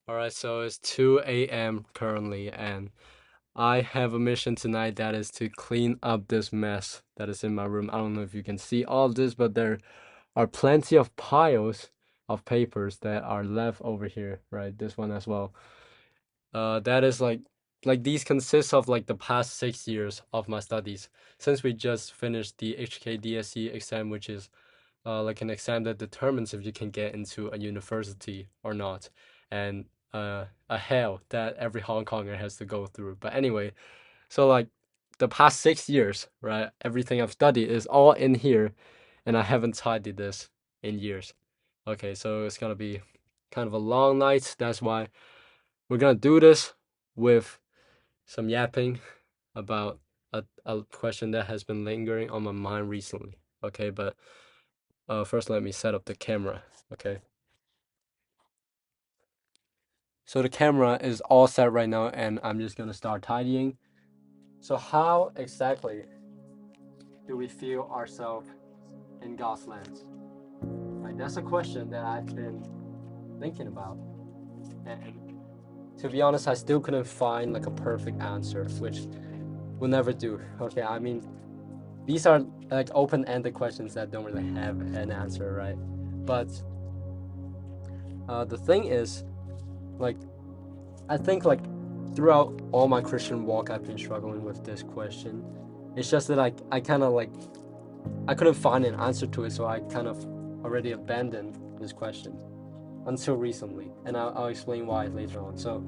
Alright, so it's 2 a.m. currently, and I have a mission tonight that is to clean up this mess that is in my room. I don't know if you can see all of this, but there are plenty of piles of papers that are left over here, right? This one as well. That is like these consist of like the past 6 years of my studies since we just finished the HKDSE exam, which is like an exam that determines if you can get into a university or not, and a hell that every Hong Konger has to go through. But anyway, so like the past 6 years, right? Everything I've studied is all in here, and I haven't tidied this in years. Okay, so it's gonna be kind of a long night. That's why we're gonna do this with some yapping about a question that has been lingering on my mind recently. Okay, but first let me set up the camera. Okay. So the camera is all set right now, and I'm just gonna start tidying. So how exactly do we feel ourselves in God's lands? Right, that's a question that I've been thinking about, and to be honest, I still couldn't find like a perfect answer, which we'll never do. Okay, I mean, these are like open-ended questions that don't really have an answer, right? But the thing is, like, I think like throughout all my Christian walk, I've been struggling with this question. It's just that I kind of like I couldn't find an answer to it, so I kind of already abandoned this question until recently, and I'll explain why later on. So,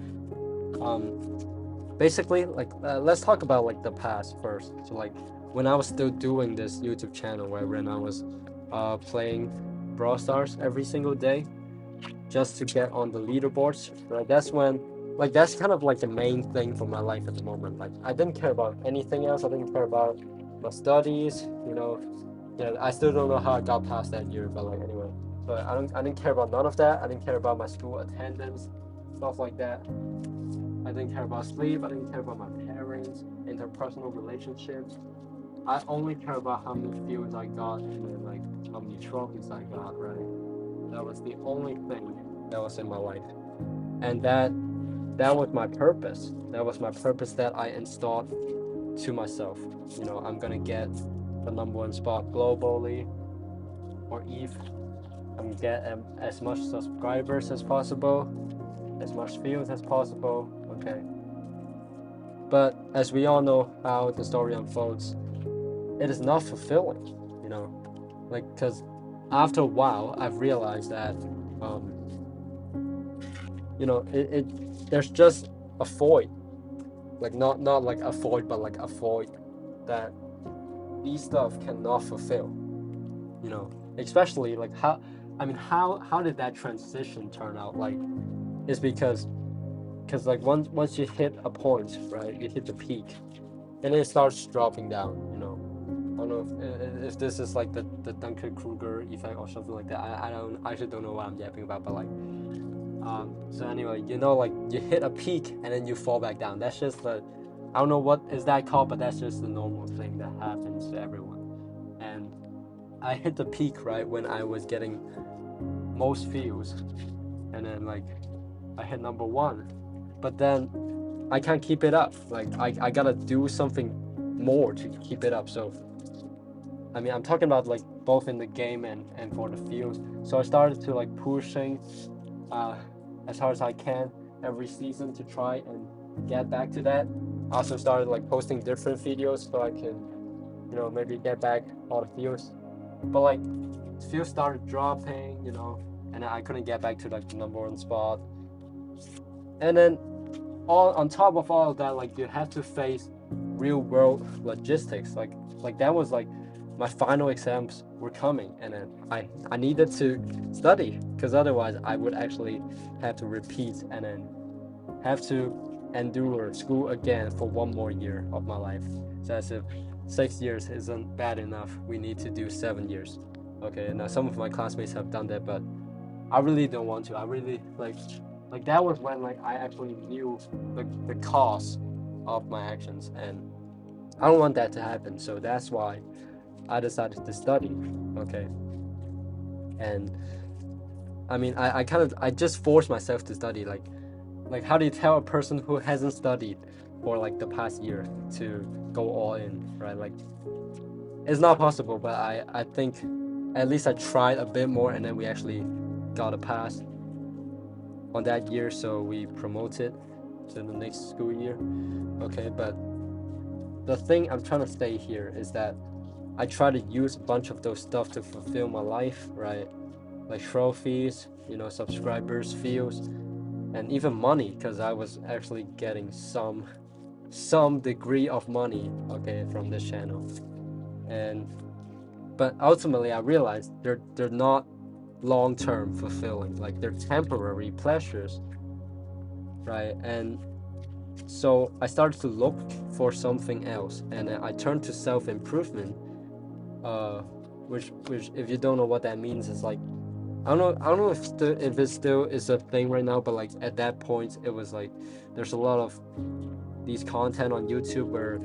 basically, like let's talk about like the past first. So like when I was still doing this YouTube channel, right, when I was playing Brawl Stars every single day, just to get on the leaderboards, right? That's when, like, that's kind of like the main thing for my life at the moment. Like, I didn't care about anything else. I didn't care about my studies, you know. Yeah, I still don't know how I got past that year, but like anyway. But I didn't care about none of that. I didn't care about my school attendance, stuff like that. I didn't care about sleep. I didn't care about my parents, interpersonal relationships. I only care about how many views I got and then like how many trophies I got, right? That was the only thing that was in my life. And that was my purpose. That was my purpose that I installed to myself. You know, I'm gonna get the number one spot globally, or if I'm get as much subscribers as possible, as much views as possible. Okay. But as we all know how the story unfolds, it is not fulfilling, you know, like because after a while I've realized that um, it there's just a void, like not like a void, but like a void that these stuff cannot fulfill, you know. Especially like how, I mean, how did that transition turn out? Like, it's because like once you hit a point, right, you hit the peak, and it starts dropping down, you know. I don't know if this is like the Duncan Kruger effect or something like that. I actually don't know what I'm yapping about, but like so anyway, you know, like you hit a peak and then you fall back down. That's just the, I don't know what is that called, but that's just the normal thing that happens to everyone. And I hit the peak right when I was getting most views, and then like I hit number one, but then I can't keep it up. Like I gotta do something more to keep it up. So I mean, I'm talking about like both in the game and for the views. So I started to like pushing uh, as hard as I can every season to try and get back to that. I also started like posting different videos so I can, you know, maybe get back all the views. But like views started dropping, you know, and I couldn't get back to like the number one spot. And then all on top of all of that, like you have to face real world logistics. Like that was like my final exams were coming, and then I needed to study because otherwise I would actually have to repeat and then have to endure school again for one more year of my life. So as if 6 years isn't bad enough, we need to do 7 years. Okay, now some of my classmates have done that, but I really don't want to. I really like that was when like I actually knew the cause of my actions, and I don't want that to happen. So that's why I decided to study. Okay, and I mean I just forced myself to study. Like like how do you tell a person who hasn't studied for like the past year to go all in, right? Like it's not possible, but I think at least I tried a bit more, and then we actually got a pass on that year, so we promoted to the next school year. Okay, but the thing I'm trying to say here is that I try to use a bunch of those stuff to fulfill my life, right? Like trophies, subscribers, views, and even money, because I was actually getting some degree of money, okay, from this channel. And but ultimately I realized they're not long-term fulfilling, like they're temporary pleasures, right? And so I started to look for something else, and I turned to self-improvement, uh, which if you don't know what that means, is like I don't know if it still is a thing right now, but like at that point it was like there's a lot of these content on YouTube where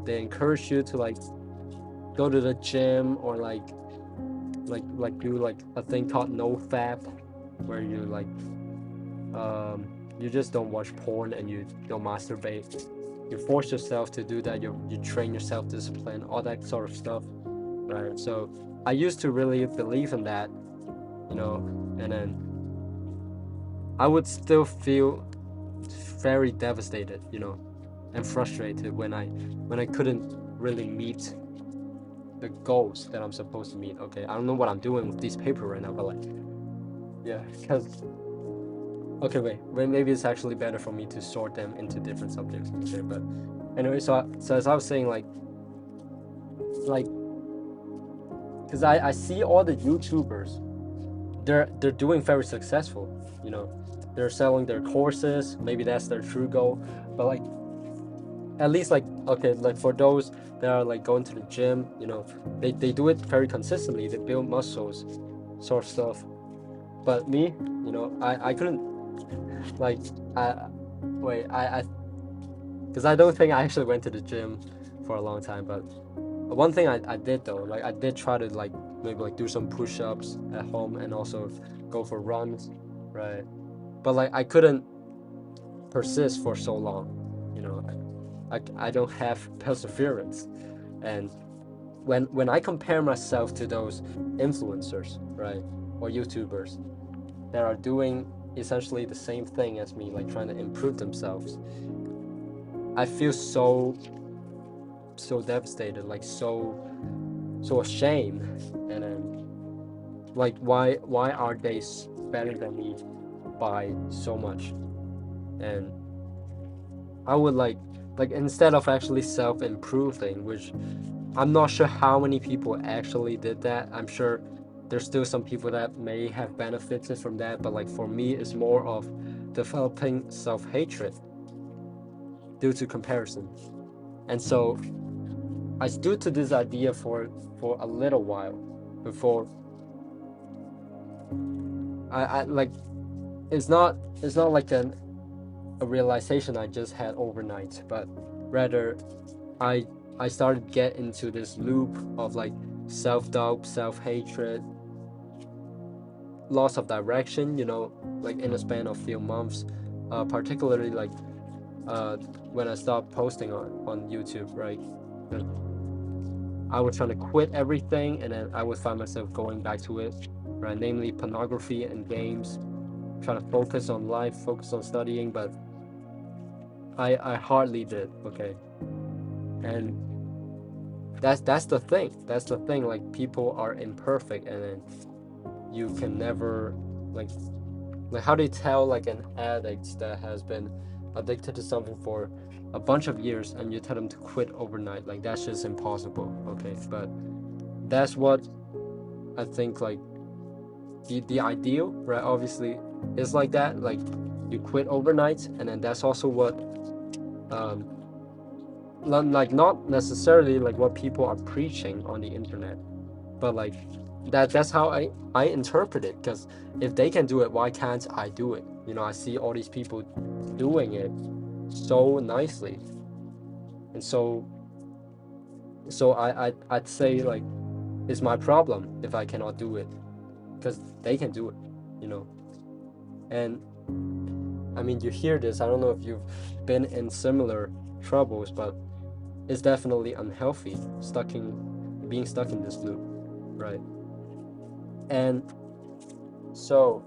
they encourage you to like go to the gym, or like do like a thing called no fap, where you just don't watch porn and you don't masturbate. You force yourself to do that. You train your self discipline, all that sort of stuff, right? So I used to really believe in that, and then I would still feel very devastated, and frustrated when I couldn't really meet the goals that I'm supposed to meet. Okay, I don't know what I'm doing with these paper right now, but like, yeah, because okay, wait, maybe it's actually better for me to sort them into different subjects. Okay, but anyway, so as I was saying, like, because I see all the YouTubers, they're doing very successful, they're selling their courses. Maybe that's their true goal, but like at least like okay, like for those that are like going to the gym, they do it very consistently. They build muscles, sort of stuff. But me, I couldn't like I wait I because I don't think I actually went to the gym for a long time. But one thing I did though, like I did try to like maybe like do some push-ups at home and also go for runs, right? But like I couldn't persist for so long, I don't have perseverance. And when I compare myself to those influencers, right, or YouTubers that are doing essentially the same thing as me, like trying to improve themselves, I feel so devastated, like so ashamed. And then like why are they better than me by so much? And I would like instead of actually self-improving, which I'm not sure how many people actually did that. I'm sure there's still some people that may have benefited from that, but like for me it's more of developing self-hatred due to comparison. And so I stood to this idea for a little while before I like it's not like a realization I just had overnight, but rather I started to get into this loop of like self-doubt, self-hatred, loss of direction, like in a span of few months, particularly like when I stopped posting on YouTube, right? I was trying to quit everything, and then I would find myself going back to it, right? Namely pornography and games, trying to focus on life, focus on studying, but I hardly did, okay? And that's the thing. That's the thing. Like people are imperfect, and then you can never like how do you tell like an addict that has been addicted to something for a bunch of years and you tell them to quit overnight? Like that's just impossible, okay? But that's what I think like the ideal, right? Obviously is like that, like you quit overnight, and then that's also what like not necessarily like what people are preaching on the internet, but like that's how I interpret it. Because if they can do it, why can't I do it? I see all these people doing it so nicely, and so I'd say like it's my problem if I cannot do it, because they can do it, and I mean, you hear this. I don't know if you've been in similar troubles, but it's definitely unhealthy being stuck in this loop, right? And so,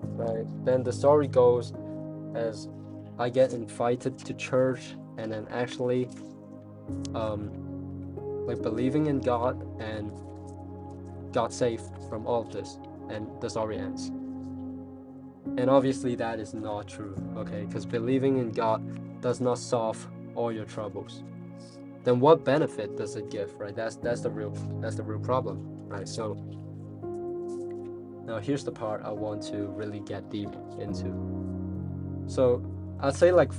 right, then the story goes as I get invited to church, and then actually um, like believing in God and got saved from all of this, and the story ends. And obviously that is not true, okay? Because believing in God does not solve all your troubles. Then what benefit does it give, right? That's the real problem, right? So now here's the part I want to really get deep into. So I'd say like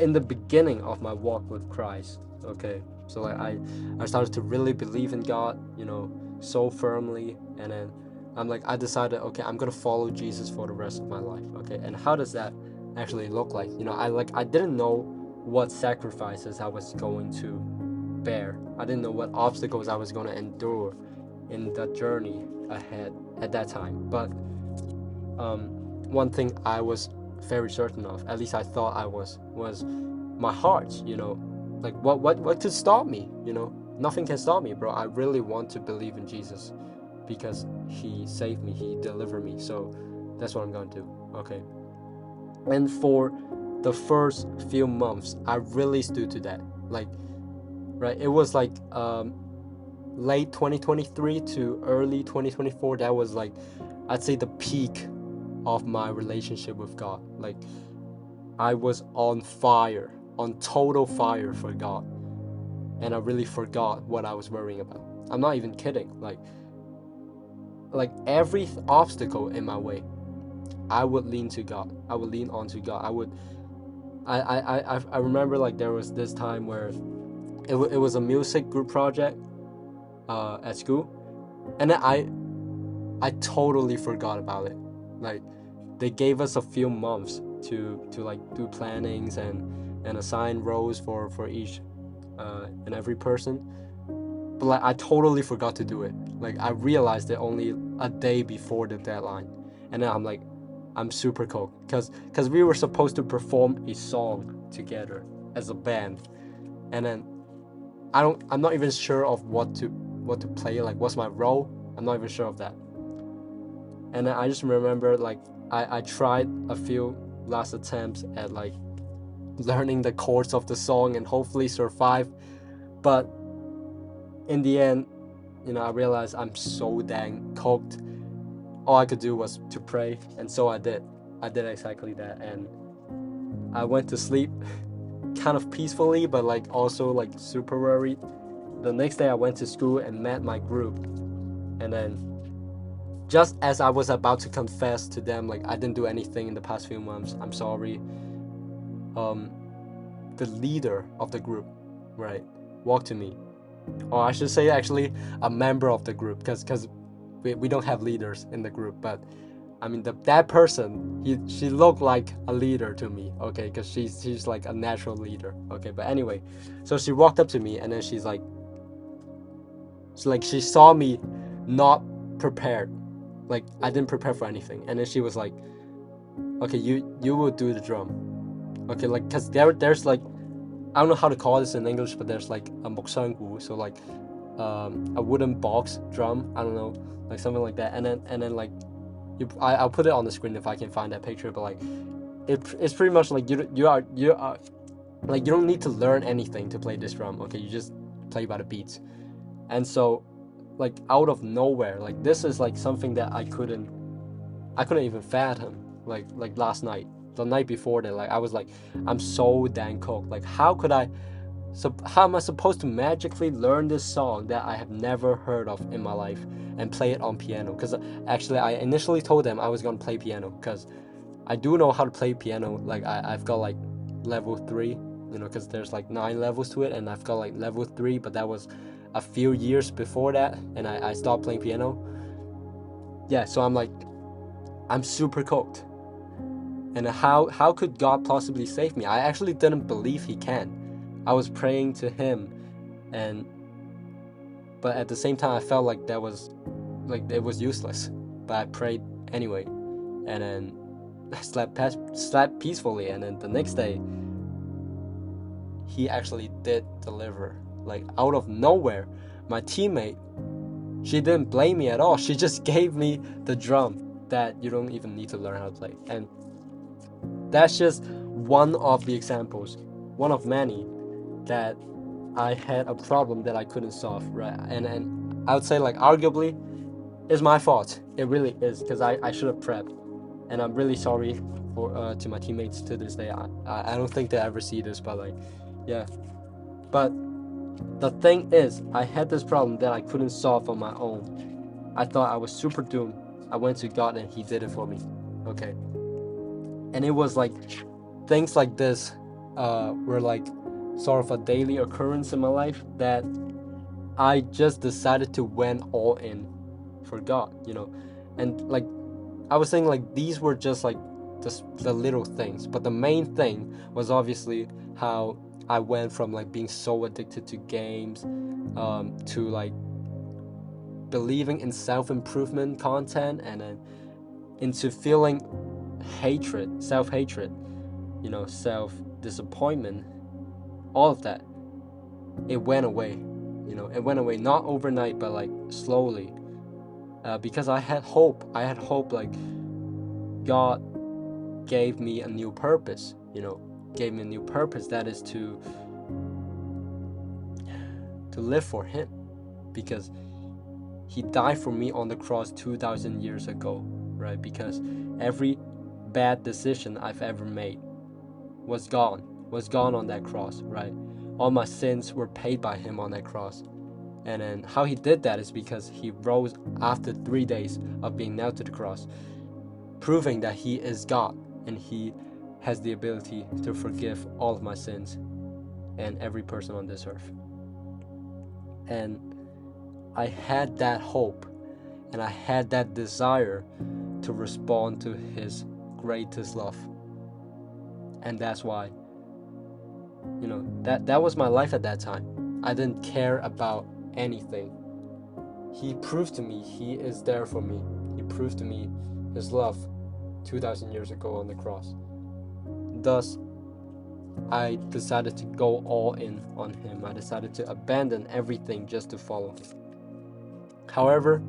in the beginning of my walk with Christ, okay? So like I started to really believe in God, so firmly, and then I decided, okay, I'm gonna follow Jesus for the rest of my life, okay? And how does that actually look like? I didn't know what sacrifices I was going to bear. I didn't know what obstacles I was gonna endure in the journey ahead at that time. But one thing I was very certain of, at least I thought I was my heart. Like what could stop me? Nothing can stop me, bro. I really want to believe in Jesus because he saved me, he delivered me. So that's what I'm gonna do. Okay. And for the first few months, I really stood to that. Like, right, it was like late 2023 to early 2024. That was like, I'd say, the peak of my relationship with God. Like, I was on fire, on total fire for God, and I really forgot what I was worrying about. I'm not even kidding. Like every obstacle in my way, I would lean to God. I would lean onto God. I remember like there was this time where it was a music group project at school, and then I totally forgot about it. Like, they gave us a few months to like do plannings and assign roles for each and every person, but like I totally forgot to do it. Like, I realized it only a day before the deadline, and then I'm super cold because we were supposed to perform a song together as a band, and then I'm not even sure of what to play, like what's my role. I'm not even sure of that. And then I just remember like I tried a few last attempts at like learning the chords of the song and hopefully survive, but in the end, I realized I'm so dang cooked. All I could do was to pray, and so I did exactly that, and I went to sleep kind of peacefully, but like also like super worried. The next day I went to school and met my group, and then just as I was about to confess to them, like, I didn't do anything in the past few months, I'm sorry, the leader of the group, right, walked to me, or I should say actually a member of the group, because we don't have leaders in the group, but I mean that person, she looked like a leader to me, okay, because she's like a natural leader, okay. But anyway, so she walked up to me, and then she saw me not prepared, like I didn't prepare for anything, and then she was like, okay, you will do the drum, okay, like, because there's like, I don't know how to call this in English, but there's like a moksangu, so like a wooden box drum, I don't know, like something like that, and then like I'll put it on the screen if I can find that picture, but like it's pretty much like you are like, you don't need to learn anything to play this drum, okay, you just play by the beats. And so, like, out of nowhere, like, this is like something that I couldn't even fathom, like last night, the night before that, like I was like, I'm so dang cooked, like how am I supposed to magically learn this song that I have never heard of in my life and play it on piano? Because actually I initially told them I was gonna play piano because I do know how to play piano, like I've got like level 3, because there's like 9 levels to it, and I've got like level 3, but that was a few years before that, and I stopped playing piano. Yeah, so I'm like, I'm super cooked, and how could God possibly save me? I actually didn't believe he can. I was praying to him, but at the same time I felt like it was useless, but I prayed anyway. And then slept peacefully, and then the next day he actually did deliver. Like out of nowhere, my teammate, she didn't blame me at all. She just gave me the drum that you don't even need to learn how to play. And that's just one of the examples, one of many, that I had a problem that I couldn't solve, right? And I would say, like, arguably it's my fault. It really is, because I should have prepped. And I'm really sorry for to my teammates to this day. I don't think they ever see this, but like, yeah. But the thing is, I had this problem that I couldn't solve on my own. I thought I was super doomed. I went to God and he did it for me. Okay. And it was like things like this were like sort of a daily occurrence in my life, that I just decided to went all in for God, and like I was saying, like, these were just like the little things, but the main thing was obviously how I went from like being so addicted to games to like believing in self-improvement content, and then into feeling self-hatred, self-disappointment, all of that. It went away. It went away, not overnight, but like slowly, because I had hope. Like God gave me a new purpose, that is to live for him, because he died for me on the cross 2,000 years ago, right? Because every bad decision I've ever made was gone on that cross, right? All my sins were paid by him on that cross. And then how he did that is because he rose after 3 days of being nailed to the cross, proving that he is God and he has the ability to forgive all of my sins and every person on this earth. And I had that hope and I had that desire to respond to his greatest love. And that's why, that was my life at that time. I didn't care about anything. He proved to me he is there for me. He proved to me his love 2,000 years ago on the cross. Thus, I decided to go all in on him. I decided to abandon everything just to follow him. However,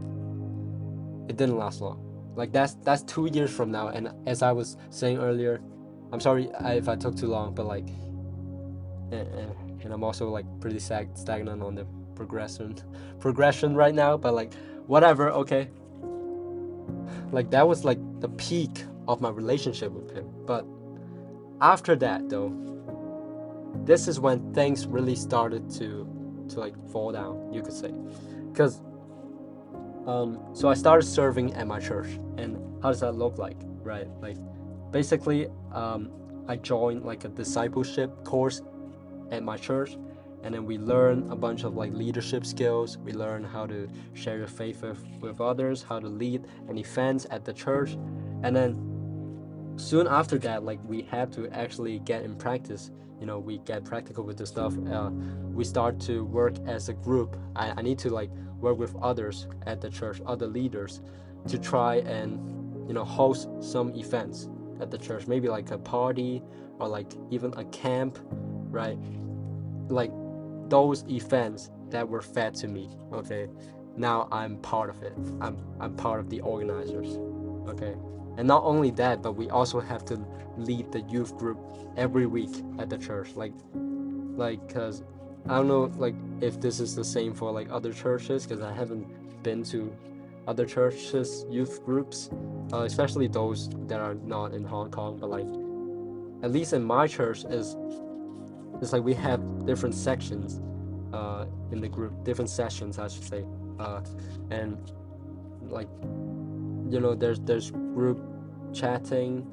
it didn't last long. Like that's 2 years from now, and as I was saying earlier, I'm sorry if I took too long, but like, and I'm also like pretty stagnant on the progression right now, but like whatever, okay. Like that was like the peak of my relationship with him. But after that though, this is when things really started to like fall down, you could say. Because so I started serving at my church. And how does that look like, right? Like basically I joined like a discipleship course at my church, and then we learn a bunch of like leadership skills. We learn how to share your faith with others, how to lead an event at the church. And then soon after that, like we had to actually get in practice. We get practical with the stuff. We start to work as a group. I need to like work with others at the church, other leaders, to try and host some events at the church, maybe like a party or like even a camp, right? Like those events that were fed to me. Okay, now I'm part of it. I'm part of the organizers. Okay, and not only that, but we also have to lead the youth group every week at the church. Like because I don't know like if this is the same for like other churches, because I haven't been to other churches youth groups, especially those that are not in Hong Kong. But like at least in my church it's like we have different sections in the group, different sessions I should say, and like there's group chatting,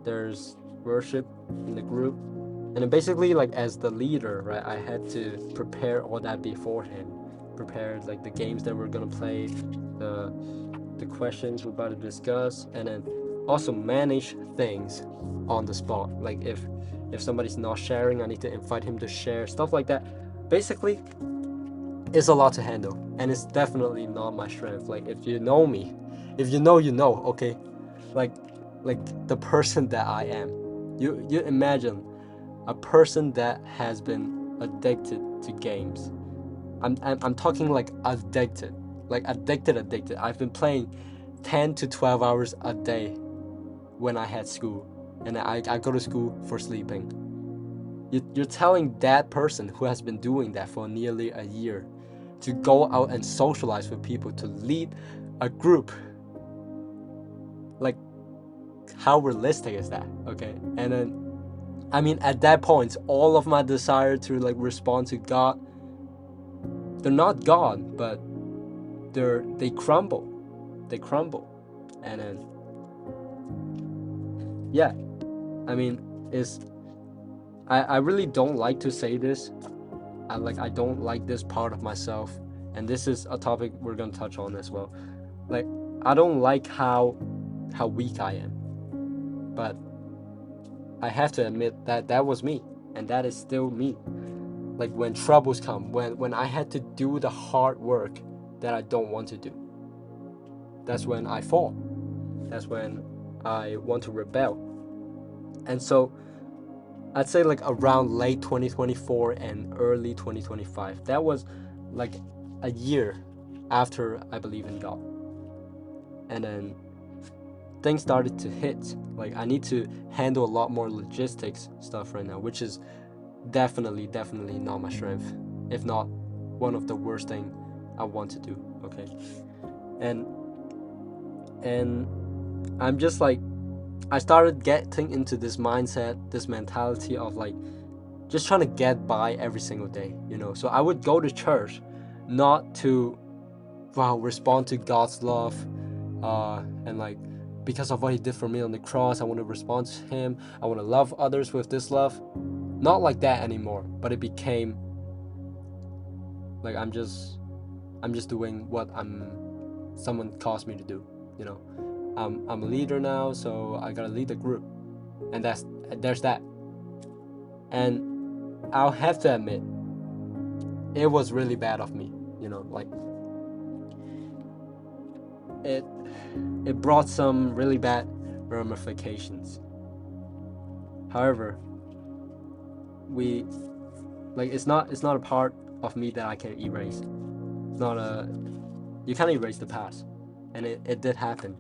there's worship in the group, and then basically like as the leader, right, I had to prepare all that beforehand, prepare like the games that we're gonna play, the questions we're about to discuss, and then also manage things on the spot. Like if somebody's not sharing, I need to invite him to share, stuff like that. Basically, it's a lot to handle, and it's definitely not my strength. Like if you know me, okay, like the person that I am. You imagine a person that has been addicted to games. I'm talking like addicted, addicted. I've been playing 10 to 12 hours a day when I had school, and I go to school for sleeping. You're telling that person who has been doing that for nearly a year to go out and socialize with people, to lead a group. Like, how realistic is that? Okay. And then, I mean, at that point, all of my desire to like respond to God, they're not gone, but they crumble. They crumble. And then, yeah, I mean, I really don't like to say this. I don't like this part of myself, and this is a topic we're gonna touch on as well. Like, I don't like how weak I am, but I have to admit that that was me, and that is still me. Like, when troubles come, when I had to do the hard work that I don't want to do, that's when I fall. That's when I want to rebel. And so I'd say like around late 2024 and early 2025, that was like a year after I believe in God. And then things started to hit. Like, I need to handle a lot more logistics stuff right now, which is definitely not my strength, if not one of the worst thing I want to do. Okay. And I'm just like, I started getting into this mindset, this mentality of like just trying to get by every single day, you know. So I would go to church not to respond to God's love, and like, because of what he did for me on the cross, I want to respond to him. I want to love others with this love. Not like that anymore, but it became like I'm just doing what someone caused me to do, you know. I'm a leader now, so I gotta lead the group, and there's that. And I'll have to admit, it was really bad of me, you know. Like, it brought some really bad ramifications. However, it's not a part of me that I can erase. It's not you can't erase the past, and it did happen.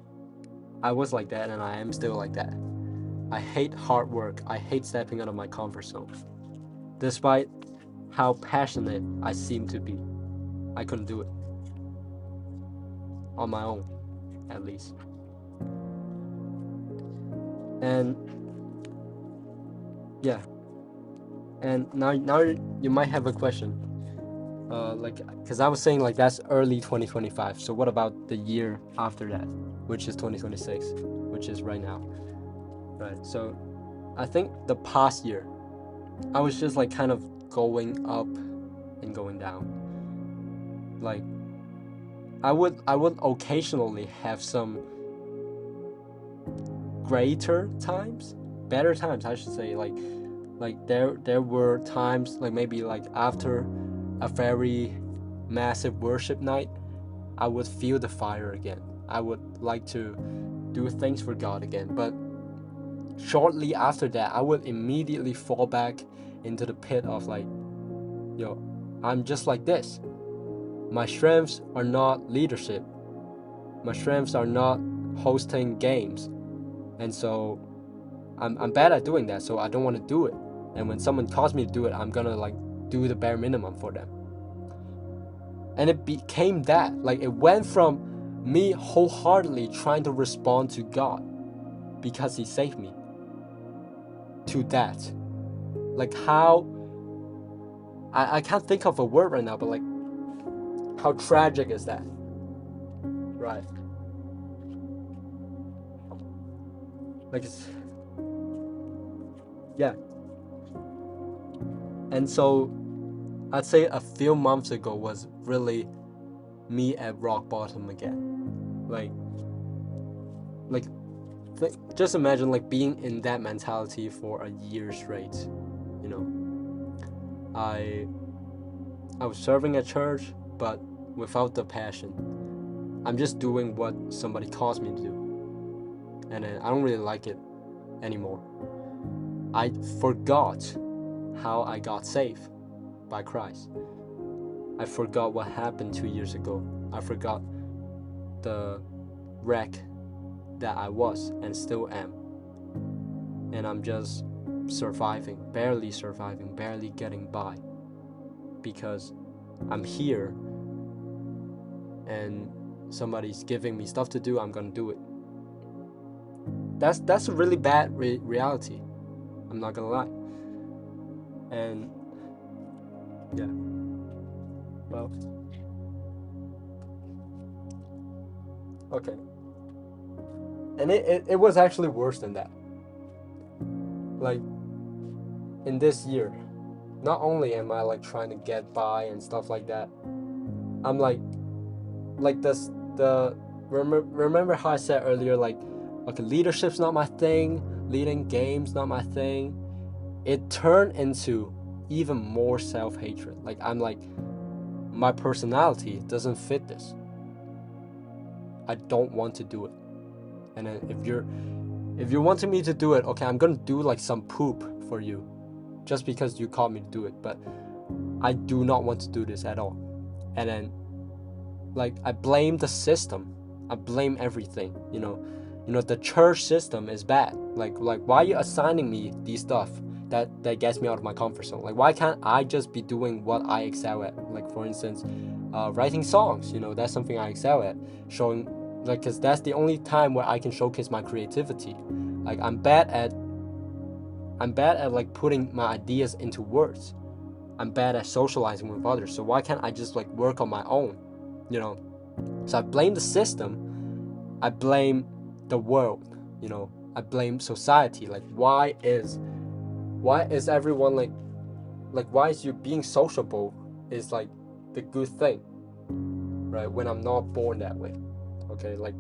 I was like that, and I am still like that. I hate hard work. I hate stepping out of my comfort zone. Despite how passionate I seem to be, I couldn't do it. On my own, at least. And yeah. And now you might have a question. Because I was saying like that's early 2025. So what about the year after that, which is 2026, which is right now, right? So I think the past year, I was just like kind of going up and going down. Like, I would occasionally have some better times, I should say. Like there were times, like maybe like after a very massive worship night, I would feel the fire again. I would like to do things for God again. But shortly after that, I would immediately fall back into the pit of like, yo, I'm just like this. My strengths are not leadership. My strengths are not hosting games. And so I'm bad at doing that, so I don't want to do it. And when someone calls me to do it, I'm gonna like do the bare minimum for them. And it became that. Like, it went from me wholeheartedly trying to respond to God because he saved me, to that. Like, how I can't think of a word right now, but like, how tragic is that? Right. Like, it's, yeah. And so I'd say a few months ago was really me at rock bottom again. Like just imagine like being in that mentality for a year straight. You know, I was serving at church, but without the passion. I'm just doing what somebody calls me to do. and then I don't really like it anymore. I forgot how I got saved by Christ. I forgot what happened 2 years ago. I forgot the wreck that I was and still am. And I'm just surviving, barely getting by. Because I'm here and somebody's giving me stuff to do, I'm gonna do it. That's a really bad reality. I'm not gonna lie. And yeah, well, okay. And it was actually worse than that. Like, in this year, not only am I like trying to get by and stuff like that, I'm like this the remember how I said earlier, like, okay, leadership's not my thing, leading games not my thing. It turned into even more self-hatred. Like, I'm like, my personality doesn't fit this. I don't want to do it. And then if you're wanting me to do it, okay, I'm gonna do like some poop for you just because you called me to do it, but I do not want to do this at all. And then, like, I blame the system. I blame everything. You know, the church system is bad. Like why are you assigning me these stuff that gets me out of my comfort zone? Like, why can't I just be doing what I excel at? Like, for instance, writing songs. You know, that's something I excel at. Showing, like, because that's the only time where I can showcase my creativity. Like, I'm bad at like putting my ideas into words. I'm bad at socializing with others. So why can't I just like work on my own? You know. So I blame the system. I blame the world. You know. I blame society. Like, why is everyone like why is you being sociable is like the good thing, right? When I'm not born that way. Okay, like,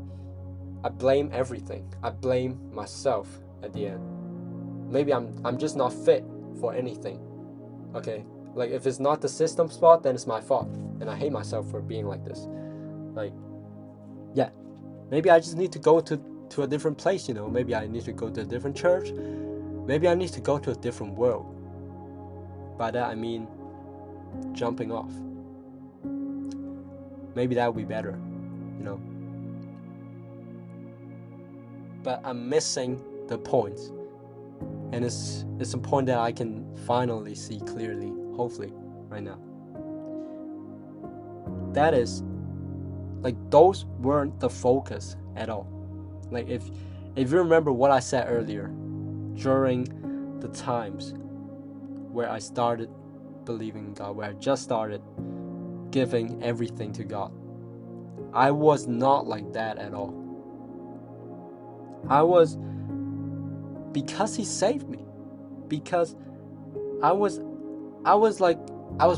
I blame everything. I blame myself at the end. Maybe I'm just not fit for anything. Okay, like, if it's not the system's fault, then it's my fault, and I hate myself for being like this. Like, yeah, maybe I just need to go to a different place. You know, maybe I need to go to a different church. Maybe I need to go to a different world. By that I mean jumping off. Maybe that would be better, you know. But I'm missing the point. And it's a point that I can finally see clearly, hopefully, right now. That is, like, those weren't the focus at all. Like, if you remember what I said earlier, during the times where I started believing in God, where I just started giving everything to God, I was not like that at all. I was, because He saved me, because I was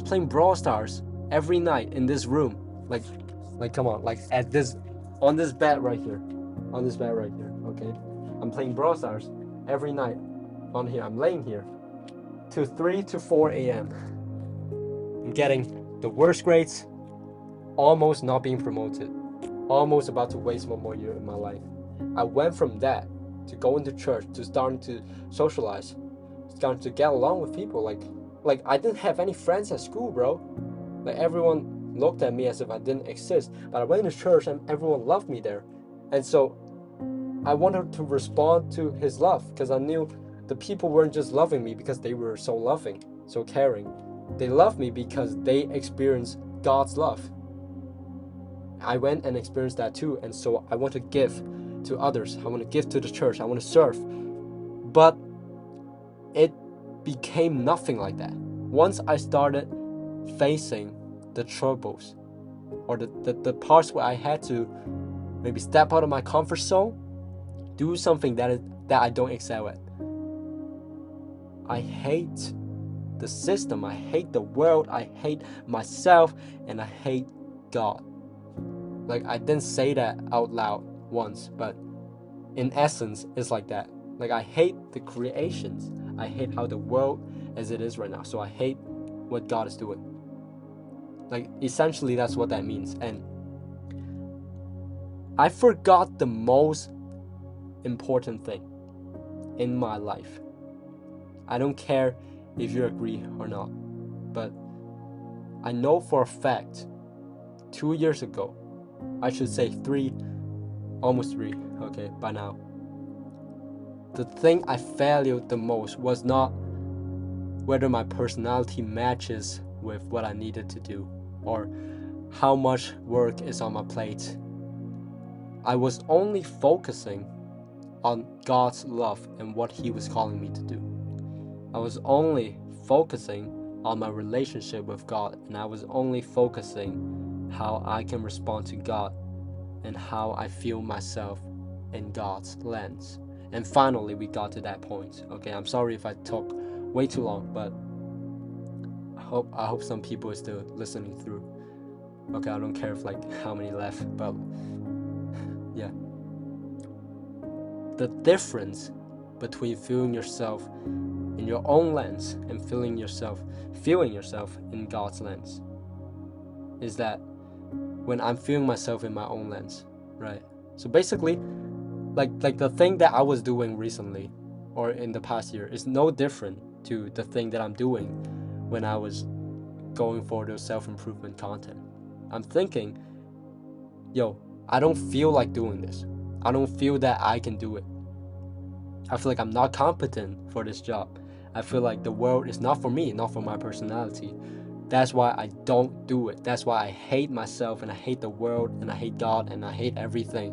playing Brawl Stars every night in this room, like come on, like on this bed right here, okay? I'm playing Brawl Stars every night on here. I'm laying here to 3 to 4 a.m. I'm getting the worst grades, almost not being promoted, almost about to waste one more year in my life. I went from that to going to church, to starting to socialize, starting to get along with people. Like I didn't have any friends at school, bro. Like, everyone looked at me as if I didn't exist. But I went to church and everyone loved me there. And so I wanted to respond to His love, because I knew the people weren't just loving me because they were so loving, so caring. They loved me because they experienced God's love. I went and experienced that too, and so I want to give to others. I want to give to the church. I want to serve. But it became nothing like that. Once I started facing the troubles, or the parts where I had to maybe step out of my comfort zone, do something that I don't excel at, I hate the system, I hate the world, I hate myself, and I hate God. Like, I didn't say that out loud once, but in essence, it's like that. Like, I hate the creations. I hate how the world as it is right now. So I hate what God is doing. Like, essentially, that's what that means. And I forgot the most important thing in my life. I don't care if you agree or not, but I know for a fact 2 years ago, I should say almost three, okay, by now, the thing I valued the most was not whether my personality matches with what I needed to do or how much work is on my plate. I was only focusing on God's love and what He was calling me to do. I was only focusing on my relationship with God, and I was only focusing how I can respond to God and how I feel myself in God's lens. And finally, we got to that point. Okay, I'm sorry if I talk way too long, but I hope some people are still listening through. Okay, I don't care if like how many left, but yeah. The difference between viewing yourself in your own lens and feeling yourself in God's lens is that when I'm viewing myself in my own lens, right? So basically, like the thing that I was doing recently or in the past year is no different to the thing that I'm doing when I was going for those self-improvement content. I'm thinking, I don't feel like doing this. I don't feel that I can do it. I feel like I'm not competent for this job. I feel like the world is not for me, not for my personality. That's why I don't do it. That's why I hate myself and I hate the world and I hate God and I hate everything.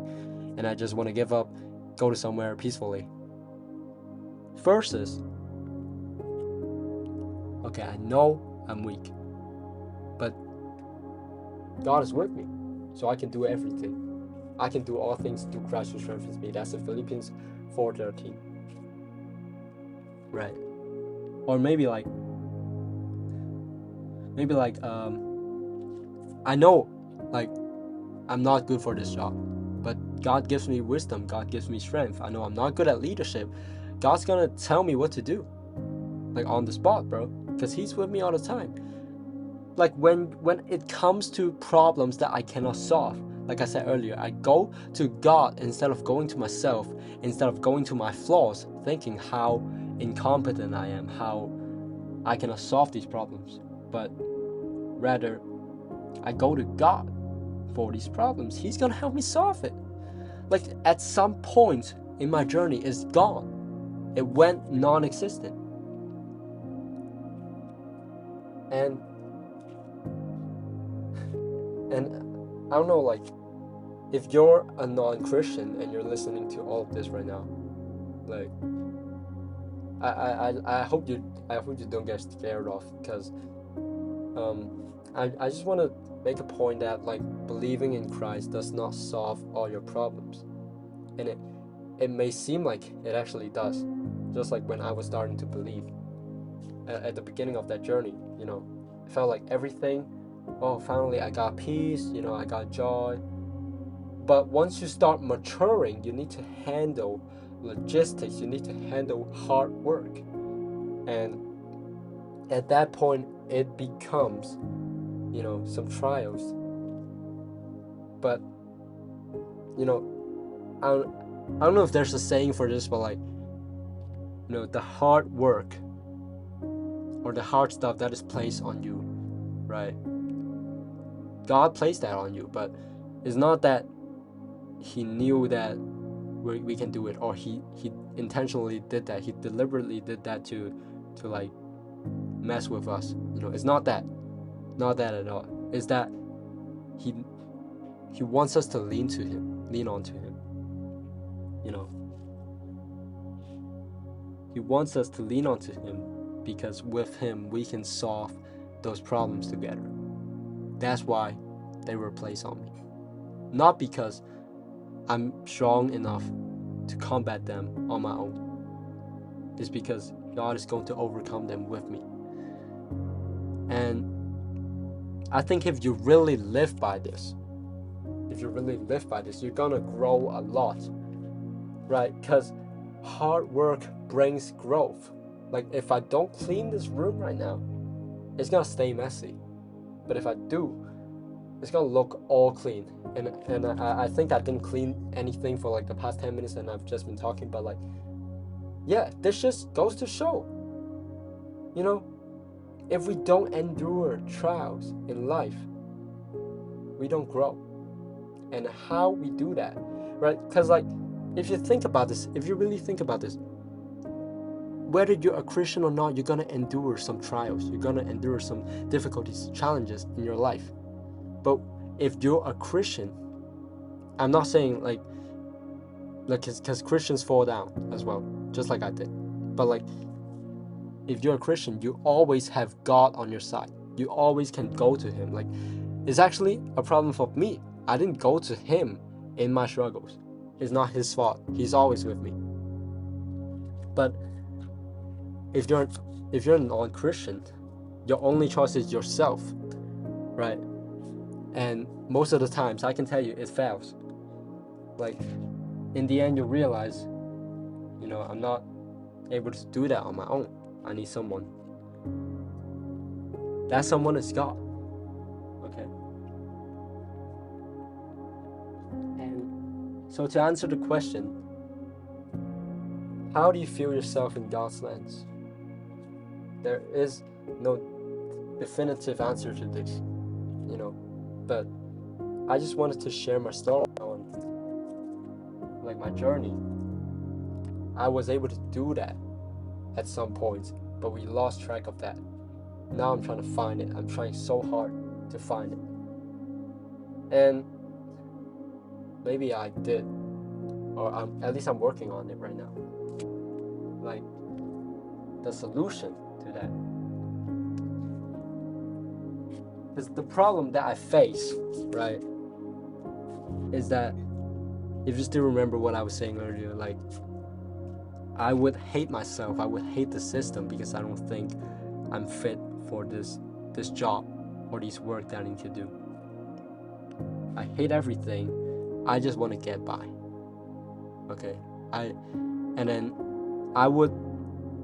And I just want to give up, go to somewhere peacefully. Versus, okay, I know I'm weak, but God is with me, so I can do everything. I can do all things through Christ who strengthens me. That's in Philippians 4:13. Right. Or maybe like I know like I'm not good for this job, but God gives me wisdom, God gives me strength. I know I'm not good at leadership. God's gonna tell me what to do, like on the spot, bro, because He's with me all the time. Like when it comes to problems that I cannot solve, like I said earlier, I go to God instead of going to myself, instead of going to my flaws, thinking how incompetent I am, how I cannot solve these problems. But rather, I go to God for these problems. He's gonna help me solve it. Like at some point in my journey, it's gone. It went non-existent. And I don't know, like, if you're a non-Christian and you're listening to all of this right now, like, I hope you don't get scared off, because I just want to make a point that like believing in Christ does not solve all your problems, and it may seem like it actually does, just like when I was starting to believe at the beginning of that journey. It felt like everything, finally I got peace, I got joy. But once you start maturing, you need to handle logistics, you need to handle hard work, and at that point it becomes some trials. But I don't know if there's a saying for this, but like the hard work or the hard stuff that is placed on you, right? God placed that on you, but it's not that He knew that we can do it, or he intentionally did that. He deliberately did that to like mess with us. It's not that at all. It's that he wants us to lean onto him. He wants us to lean onto him, because with him we can solve those problems together. That's why they were placed on me, not because I'm strong enough to combat them on my own. It's because God is going to overcome them with me. And I think if you really live by this, you're gonna grow a lot, right? Because hard work brings growth. Like if I don't clean this room right now, it's gonna stay messy. But if I do, it's gonna look all clean. And I think I didn't clean anything for like the past 10 minutes, and I've just been talking. But like, yeah, this just goes to show, you know, if we don't endure trials in life, we don't grow. And how we do that, right? Because like, if you think about this, if you really think about this, whether you're a Christian or not, you're gonna endure some trials, you're gonna endure some difficulties, challenges in your life. But if you're a Christian, I'm not saying like because Christians fall down as well, just like I did. But like, if you're a Christian, you always have God on your side. You always can go to Him. Like, it's actually a problem for me. I didn't go to Him in my struggles. It's not His fault. He's always with me. But if you're a non-Christian, your only choice is yourself, right? And most of the times, I can tell you, it fails. Like, in the end, you realize, I'm not able to do that on my own. I need someone. That someone is God. Okay. And so to answer the question, how do you feel yourself in God's lens? There is no definitive answer to this, but I just wanted to share my story on like my journey. I was able to do that at some point, but we lost track of that. Now I'm trying to find it. I'm trying so hard to find it. And maybe I did, or at least I'm working on it right now. Like, the solution to that. Because the problem that I face, right, is that, if you still remember what I was saying earlier, like, I would hate myself. I would hate the system because I don't think I'm fit for this job or this work that I need to do. I hate everything. I just want to get by. Okay. And then I would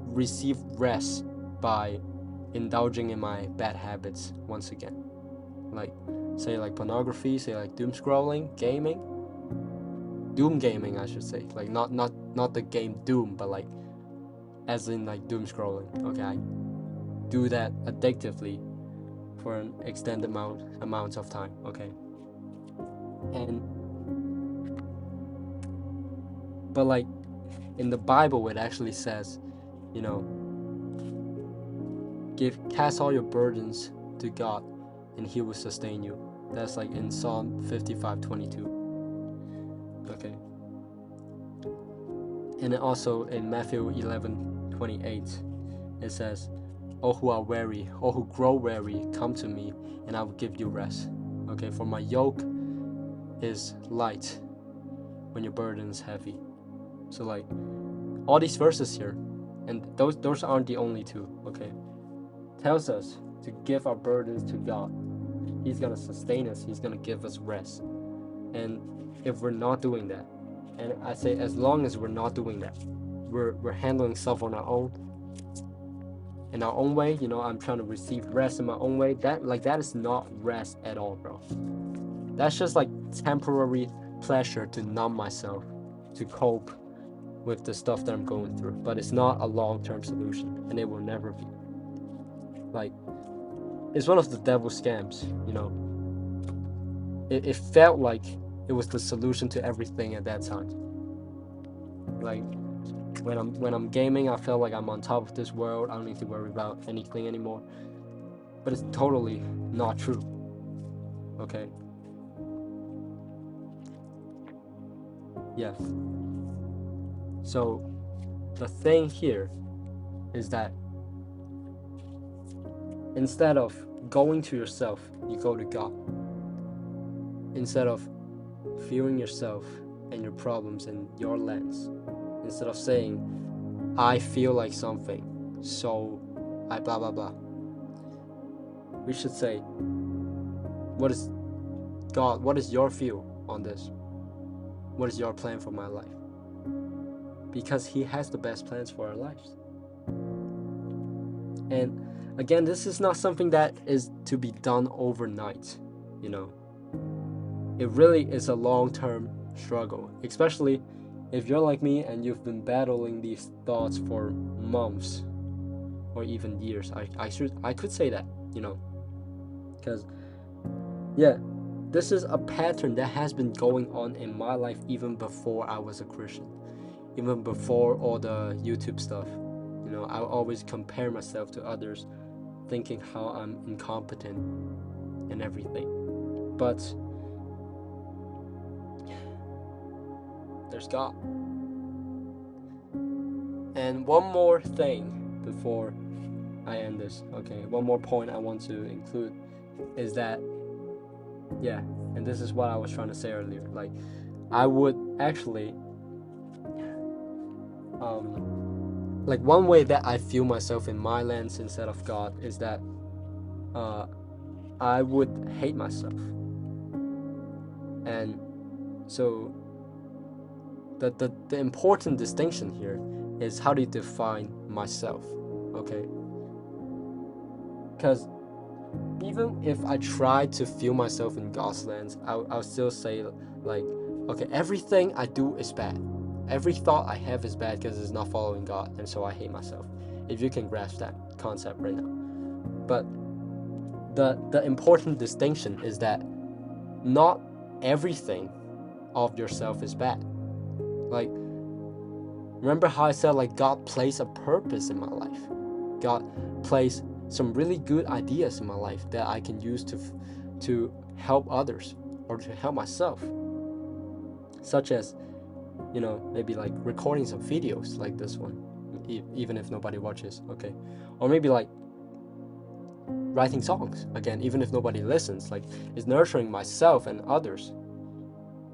receive rest by indulging in my bad habits once again. Like, say like pornography, say like doom scrolling, gaming. Doom gaming, I should say. Like, not the game Doom, but like as in like doom scrolling. Okay, I do that addictively for an extended amounts of time. Okay. But like in the Bible, it actually says, cast all your burdens to God and He will sustain you. That's like in Psalm 55:22. Okay. And also in Matthew 11:28, it says, "All who are weary, all who grow weary, come to me, and I will give you rest." Okay, for my yoke is light when your burden is heavy. So like, all these verses here, and those aren't the only two. Okay, tells us to give our burdens to God. He's gonna sustain us. He's gonna give us rest. And if we're not doing that, and I say as long as we're not doing that, we're handling stuff on our own, in our own way. I'm trying to receive rest in my own way. That is not rest at all, bro. That's just like temporary pleasure to numb myself, to cope with the stuff that I'm going through. But it's not a long-term solution, and it will never be. Like, it's one of the devil's scams. It felt like it was the solution to everything at that time. Like, when I'm gaming, I feel like I'm on top of this world. I don't need to worry about anything anymore. But it's totally not true. Okay. Yes. So the thing here is that instead of going to yourself, you go to God. Instead of viewing yourself and your problems in your lens, instead of saying, I feel like something, so I blah blah blah, we should say, what is God, what is your view on this? What is your plan for my life? Because He has the best plans for our lives. And again, this is not something that is to be done overnight. it really is a long-term struggle, especially if you're like me and you've been battling these thoughts for months or even years. I could say that, because yeah, this is a pattern that has been going on in my life even before I was a Christian, even before all the YouTube stuff. I always compare myself to others, thinking how I'm incompetent and everything. But there's God. And one more thing before I end this, okay, one more point I want to include is that, yeah, and this is what I was trying to say earlier, like, I would actually, like, one way that I feel myself in my lens instead of God is that I would hate myself. And so the important distinction here is, how do you define myself, okay? Because even if I try to feel myself in God's lens, I'll still say, like, okay, everything I do is bad. Every thought I have is bad because it's not following God, and so I hate myself. If you can grasp that concept right now. But the important distinction is that not everything of yourself is bad. Like, remember how I said, like, God plays a purpose in my life. God plays some really good ideas in my life that I can use to help others or to help myself, such as, maybe like recording some videos like this one, even if nobody watches, okay? Or maybe like writing songs, again, even if nobody listens, like, it's nurturing myself and others.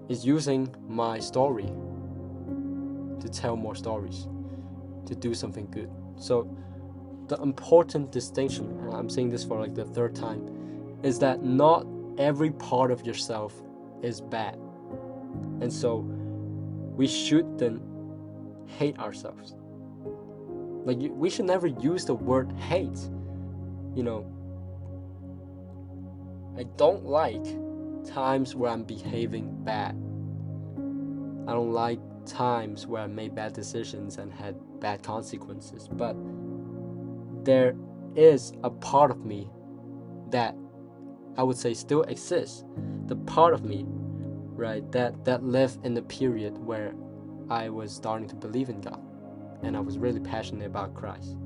Is using my story to tell more stories, to do something good. So the important distinction, and I'm saying this for like the third time, is that not every part of yourself is bad. And so we shouldn't hate ourselves. Like, we should never use the word hate. I don't like times where I'm behaving bad. I don't like times where I made bad decisions and had bad consequences. But there is a part of me that I would say still exists. The part of me, right, that lived in the period where I was starting to believe in God and I was really passionate about Christ.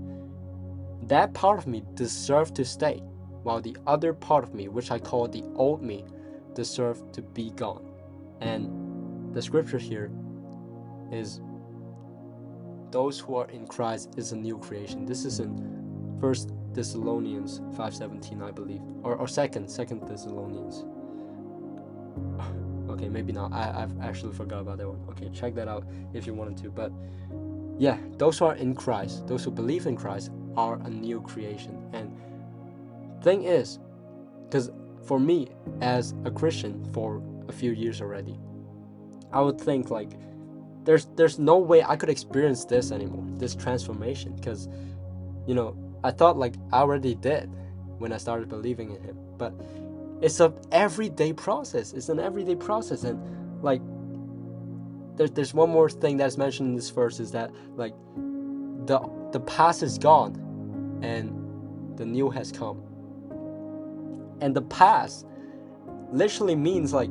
That part of me deserved to stay, while the other part of me, which I call the old me, deserved to be gone. And the scripture here is, those who are in Christ is a new creation. This is in 1 Thessalonians 5:17, I believe, or second Thessalonians. Okay, maybe not. I've actually forgot about that one. Okay, check that out if you wanted to. But yeah, those who are in Christ, those who believe in Christ, are a new creation. And thing is, because for me as a Christian for a few years already, I would think like, there's no way I could experience this anymore, this transformation, because I thought like I already did when I started believing in Him. But it's an everyday process. And like, there's one more thing that's mentioned in this verse, is that like the past is gone and the new has come. And the past literally means like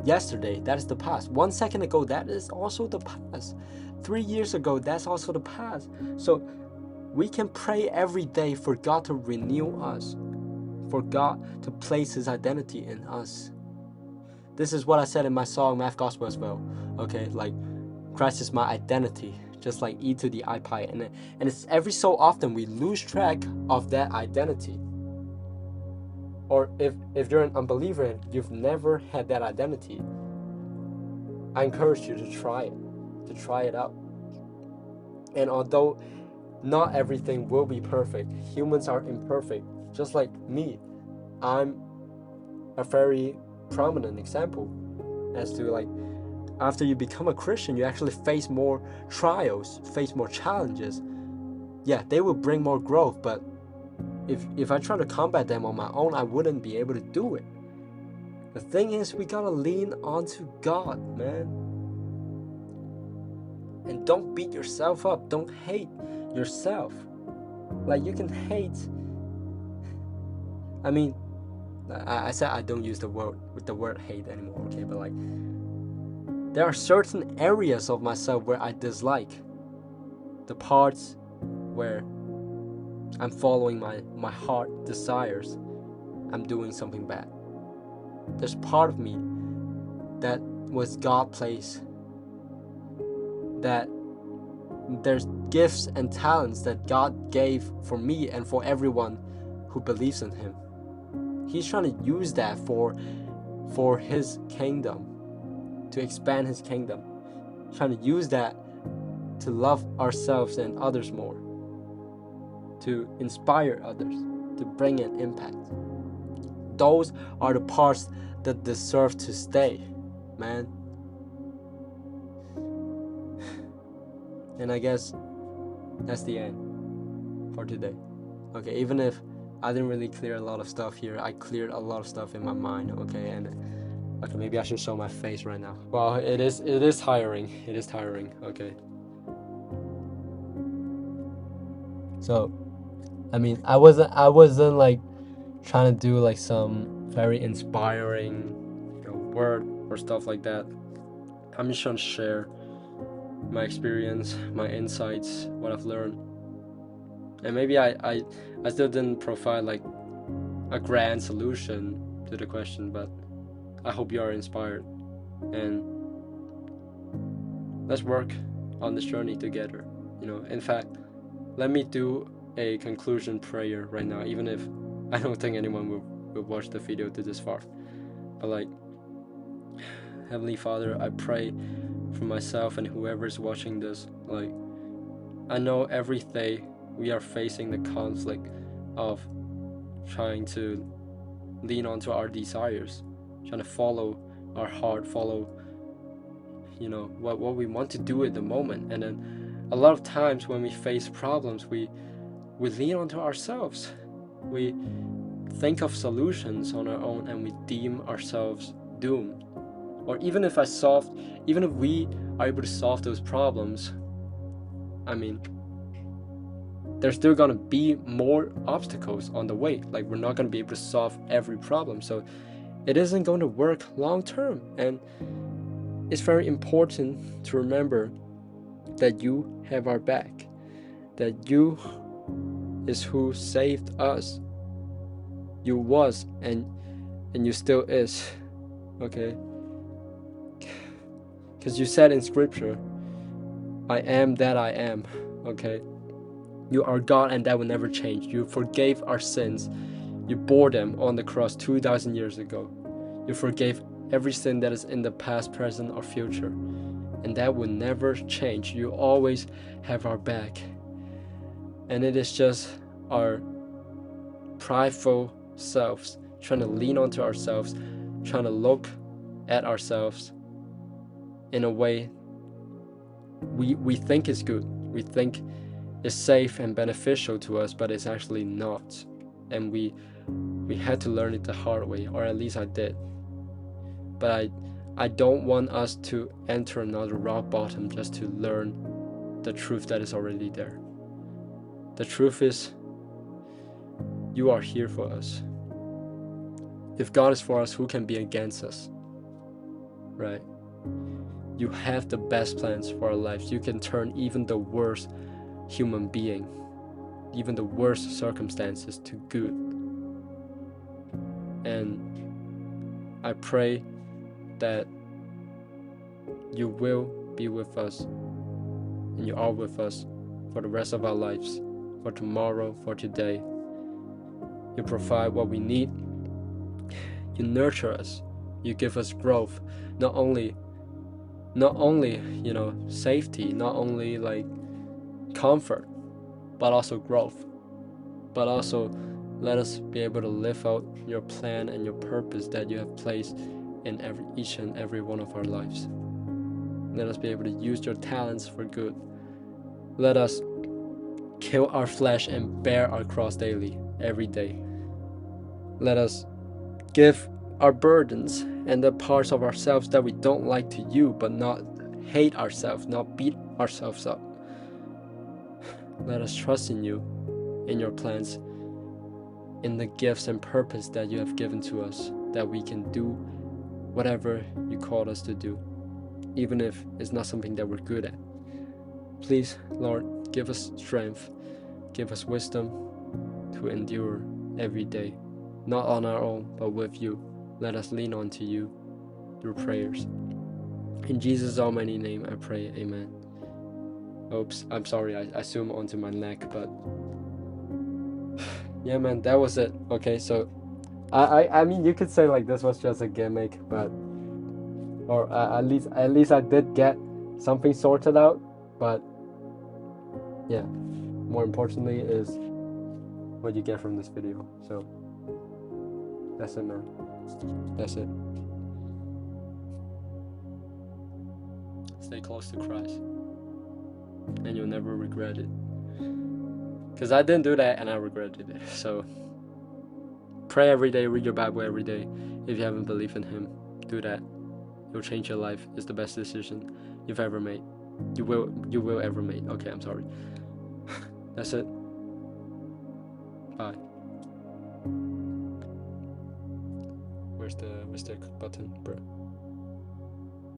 yesterday, that is the past. 1 second ago, that is also the past. 3 years ago, that's also the past. So we can pray every day for God to renew us, for God to place His identity in us. This is what I said in my song, Math Gospel, as well. Okay, like, Christ is my identity, just like E to the I pi. And it's every so often we lose track of that identity. Or if you're an unbeliever and you've never had that identity, I encourage you to try it out. And although not everything will be perfect, humans are imperfect, just like me. I'm a very prominent example as to, like, after you become a Christian, you actually face more trials, face more challenges. Yeah, they will bring more growth, but if I try to combat them on my own, I wouldn't be able to do it. The thing is, we gotta lean onto God, man. And don't beat yourself up. Don't hate yourself. Like, you can hate. I mean, I said I don't use the word hate anymore, okay? But like, there are certain areas of myself where I dislike. The parts where I'm following my heart desires, I'm doing something bad. There's part of me that was God placed, that there's gifts and talents that God gave for me and for everyone who believes in Him. He's trying to use that for His kingdom, to expand His kingdom. He's trying to use that to love ourselves and others more, to inspire others, to bring an impact. Those are the parts that deserve to stay, man. And I guess that's the end for today. Okay, even if I didn't really clear a lot of stuff here, I cleared a lot of stuff in my mind, okay? And okay, maybe I should show my face right now. Well, it is tiring. It is tiring, okay? So, I mean, I wasn't like trying to do like some very inspiring, word or stuff like that. I'm just trying to share my experience, my insights, what I've learned. And maybe I still didn't provide like a grand solution to the question, but I hope you are inspired, and let's work on this journey together. In fact, let me do a conclusion prayer right now, even if I don't think anyone will watch the video to this far. But like, Heavenly Father, I pray for myself and whoever's watching this. Like, I know every day we are facing the conflict of trying to lean onto our desires, trying to follow our heart, follow what we want to do at the moment. And then a lot of times when we face problems, we lean onto ourselves. We think of solutions on our own and we deem ourselves doomed. Or even if we are able to solve those problems, I mean, there's still gonna be more obstacles on the way. Like, we're not gonna be able to solve every problem, so it isn't going to work long term. And it's very important to remember that you have our back, that you is who saved us. You was and you still is, okay? Because you said in scripture, I am that I am, okay? You are God, and that will never change. You forgave our sins. You bore them on the cross 2,000 years ago. You forgave every sin that is in the past, present, or future. And that will never change. You always have our back. And it is just our prideful selves trying to lean onto ourselves, trying to look at ourselves in a way we think is good. We think is safe and beneficial to us, but it's actually not. And we had to learn it the hard way, or at least I did. But I don't want us to enter another rock bottom just to learn the truth that is already there. The truth is, you are here for us. If God is for us, who can be against us? Right? You have the best plans for our lives. You can turn even the worst human being, even the worst circumstances, to good. And I pray that you will be with us, and you are with us for the rest of our lives, for tomorrow, for today. You provide what we need. You nurture us. You give us growth. Not only safety, not only like comfort, but also growth. But also let us be able to live out your plan and your purpose that you have placed in each and every one of our lives. Let us be able to use your talents for good. Let us kill our flesh and bear our cross daily, every day. Let us give our burdens and the parts of ourselves that we don't like to you, but not hate ourselves, not beat ourselves up. Let us trust in you, in your plans, in the gifts and purpose that you have given to us, that we can do whatever you called us to do, even if it's not something that we're good at. Please, Lord, give us strength, give us wisdom to endure every day, not on our own, but with you. Let us lean on to you through prayers. In Jesus' almighty name I pray, amen. Oops, I'm sorry, I zoomed onto my neck, but yeah, man, that was it. Okay, so I mean, you could say like this was just a gimmick, but or at least I did get something sorted out. But yeah, more importantly is what you get from this video. So that's it, man. That's it. Stay close to Christ, and you'll never regret it. Because I didn't do that, and I regretted it. So pray every day, read your Bible every day. If you haven't believed in Him, do that. It'll change your life. It's the best decision you've ever made. You will ever make. Okay, I'm sorry. That's it. Bye. Where's the mistake button, bro?